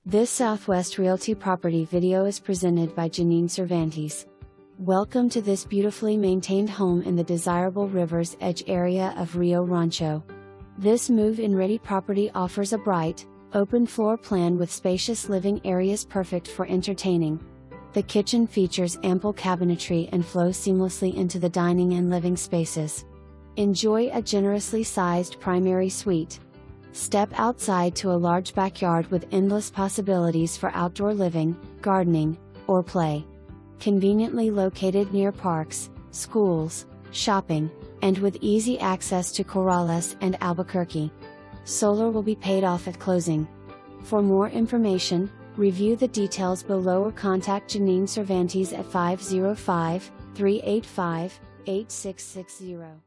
This Southwest Realty property video is presented by Jeanine Cervantes. Welcome to this beautifully maintained home in the desirable River's Edge area of Rio Rancho. This move-in ready property offers a bright, open floor plan with spacious living areas perfect for entertaining. The kitchen features ample cabinetry and flows seamlessly into the dining and living spaces. Enjoy a generously sized primary suite. Step outside to a large backyard with endless possibilities for outdoor living, gardening, or play. Conveniently located near parks, schools, shopping, and with easy access to Corrales and Albuquerque. Solar will be paid off at closing. For more information, review the details below or contact Jeanine Cervantes at 505-385-8660.